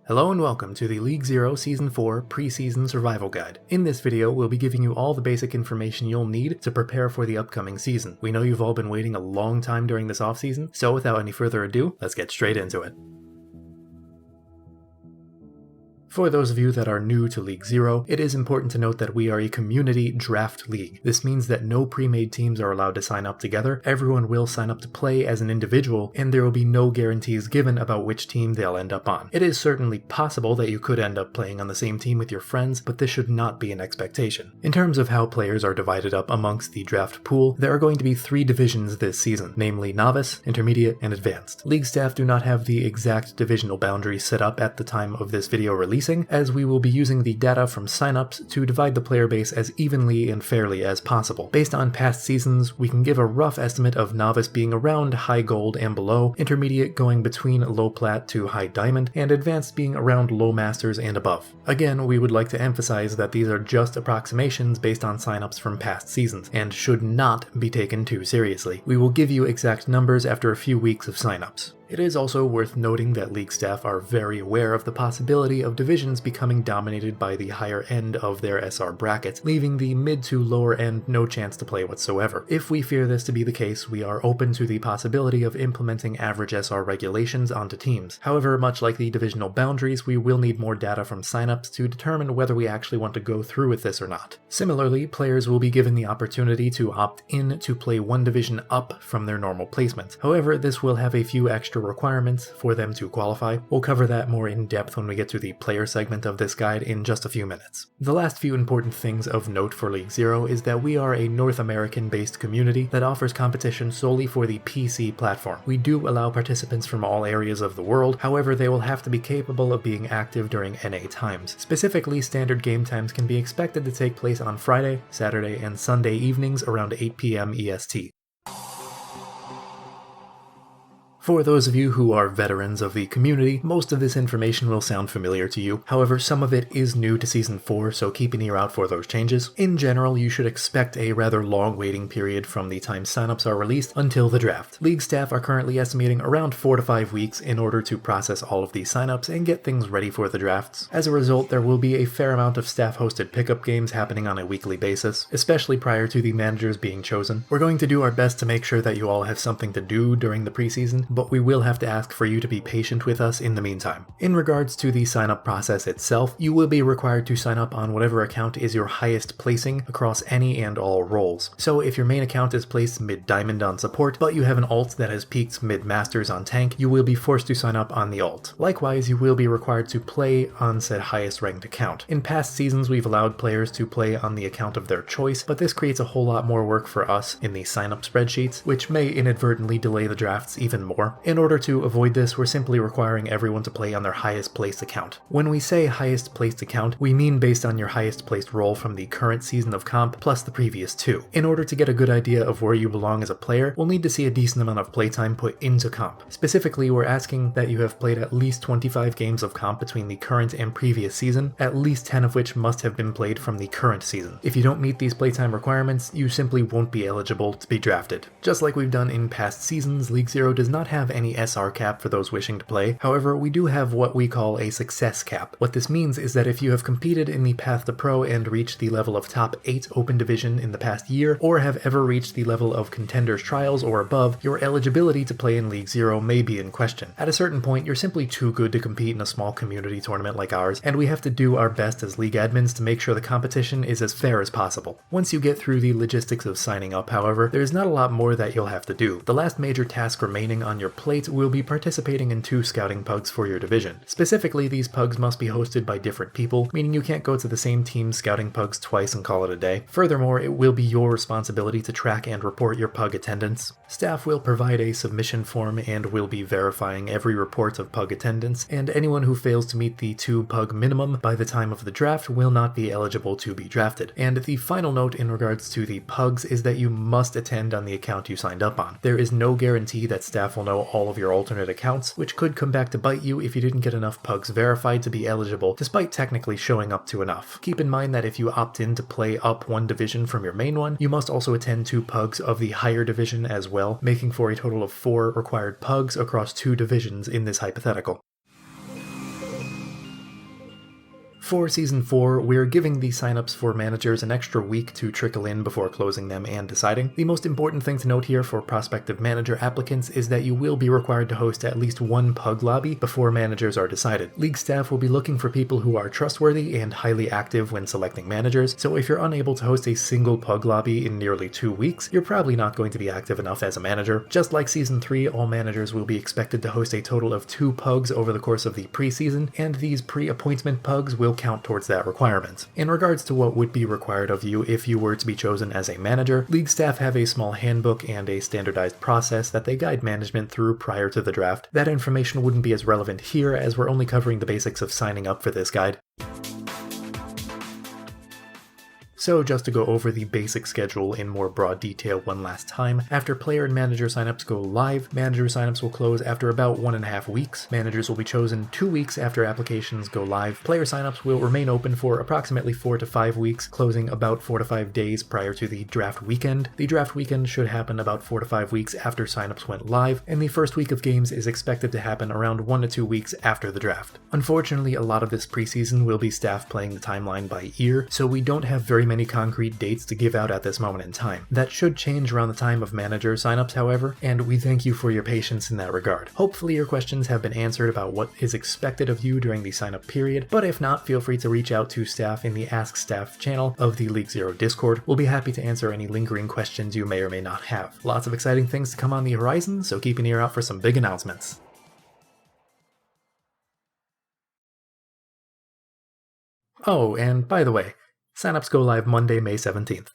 Hello and welcome to the League Zero Season 4 Preseason Survival Guide. In this video, we'll be giving you all the basic information you'll need to prepare for the upcoming season. We know you've all been waiting a long time during this offseason, so without any further ado, let's get straight into it. For those of you that are new to League Zero, it is important to note that we are a community draft league. This means that no pre-made teams are allowed to sign up together, everyone will sign up to play as an individual, and there will be no guarantees given about which team they'll end up on. It is certainly possible that you could end up playing on the same team with your friends, but this should not be an expectation. In terms of how players are divided up amongst the draft pool, there are going to be 3 divisions this season, namely Novice, Intermediate, and Advanced. League staff do not have the exact divisional boundaries set up at the time of this video release, as we will be using the data from signups to divide the player base as evenly and fairly as possible. Based on past seasons, we can give a rough estimate of Novice being around high gold and below, Intermediate going between low plat to high diamond, and Advanced being around low masters and above. Again, we would like to emphasize that these are just approximations based on signups from past seasons, and should not be taken too seriously. We will give you exact numbers after a few weeks of signups. It is also worth noting that league staff are very aware of the possibility of divisions becoming dominated by the higher end of their SR brackets, leaving the mid to lower end no chance to play whatsoever. If we fear this to be the case, we are open to the possibility of implementing average SR regulations onto teams. However, much like the divisional boundaries, we will need more data from signups to determine whether we actually want to go through with this or not. Similarly, players will be given the opportunity to opt in to play one division up from their normal placement. However, this will have a few extra requirements for them to qualify. We'll cover that more in depth when we get to the player segment of this guide in just a few minutes. The last few important things of note for League Zero is that we are a North American based community that offers competition solely for the PC platform. We do allow participants from all areas of the world, however they will have to be capable of being active during NA times. Specifically, standard game times can be expected to take place on Friday, Saturday, and Sunday evenings around 8 p.m. EST. For those of you who are veterans of the community, most of this information will sound familiar to you. However, some of it is new to Season 4, so keep an ear out for those changes. In general, you should expect a rather long waiting period from the time signups are released until the draft. League staff are currently estimating around 4 to 5 weeks in order to process all of these signups and get things ready for the drafts. As a result, there will be a fair amount of staff-hosted pickup games happening on a weekly basis, especially prior to the managers being chosen. We're going to do our best to make sure that you all have something to do during the preseason, but we will have to ask for you to be patient with us in the meantime. In regards to the sign-up process itself, you will be required to sign up on whatever account is your highest placing across any and all roles. So if your main account is placed mid-diamond on support, but you have an alt that has peaked mid-masters on tank, you will be forced to sign up on the alt. Likewise, you will be required to play on said highest ranked account. In past seasons, we've allowed players to play on the account of their choice, but this creates a whole lot more work for us in the sign-up spreadsheets, which may inadvertently delay the drafts even more. In order to avoid this, we're simply requiring everyone to play on their highest placed account. When we say highest placed account, we mean based on your highest placed role from the current season of comp plus the previous 2. In order to get a good idea of where you belong as a player, we'll need to see a decent amount of playtime put into comp. Specifically, we're asking that you have played at least 25 games of comp between the current and previous season, at least 10 of which must have been played from the current season. If you don't meet these playtime requirements, you simply won't be eligible to be drafted. Just like we've done in past seasons, League Zero does not have any SR cap for those wishing to play. However, we do have what we call a success cap. What this means is that if you have competed in the Path to Pro and reached the level of top 8 open division in the past year, or have ever reached the level of Contenders Trials or above, your eligibility to play in League Zero may be in question. At a certain point, you're simply too good to compete in a small community tournament like ours, and we have to do our best as league admins to make sure the competition is as fair as possible. Once you get through the logistics of signing up, however, there's not a lot more that you'll have to do. The last major task remaining on your plate will be participating in 2 scouting pugs for your division. Specifically, these pugs must be hosted by different people, meaning you can't go to the same team's scouting pugs twice and call it a day. Furthermore, it will be your responsibility to track and report your pug attendance. Staff will provide a submission form and will be verifying every report of pug attendance, and anyone who fails to meet the 2 pug minimum by the time of the draft will not be eligible to be drafted. And the final note in regards to the pugs is that you must attend on the account you signed up on. There is no guarantee that staff will know all of your alternate accounts, which could come back to bite you if you didn't get enough pugs verified to be eligible, despite technically showing up to enough. Keep in mind that if you opt in to play up one division from your main one, you must also attend 2 pugs of the higher division as well, making for a total of 4 required pugs across 2 divisions in this hypothetical. For Season 4, we're giving the signups for managers an extra week to trickle in before closing them and deciding. The most important thing to note here for prospective manager applicants is that you will be required to host at least one pug lobby before managers are decided. League staff will be looking for people who are trustworthy and highly active when selecting managers, so if you're unable to host a single pug lobby in nearly 2 weeks, you're probably not going to be active enough as a manager. Just like Season 3, all managers will be expected to host a total of 2 pugs over the course of the preseason, and these pre-appointment pugs will count towards that requirement. In regards to what would be required of you if you were to be chosen as a manager, League staff have a small handbook and a standardized process that they guide management through prior to the draft. That information wouldn't be as relevant here as we're only covering the basics of signing up for this guide. So just to go over the basic schedule in more broad detail one last time, after player and manager signups go live, manager signups will close after about 1.5 weeks. Managers will be chosen 2 weeks after applications go live. Player signups will remain open for approximately 4 to 5 weeks, closing about 4 to 5 days prior to the draft weekend. The draft weekend should happen about 4 to 5 weeks after signups went live, and the first week of games is expected to happen around 1 to 2 weeks after the draft. Unfortunately, a lot of this preseason will be staff playing the timeline by ear, so we don't have very many concrete dates to give out at this moment in time. That should change around the time of manager signups, however, and we thank you for your patience in that regard. Hopefully your questions have been answered about what is expected of you during the signup period, but if not, feel free to reach out to staff in the Ask Staff channel of the League Zero Discord. We'll be happy to answer any lingering questions you may or may not have. Lots of exciting things to come on the horizon, so keep an ear out for some big announcements. Oh, and by the way, signups go live Monday, May 17th.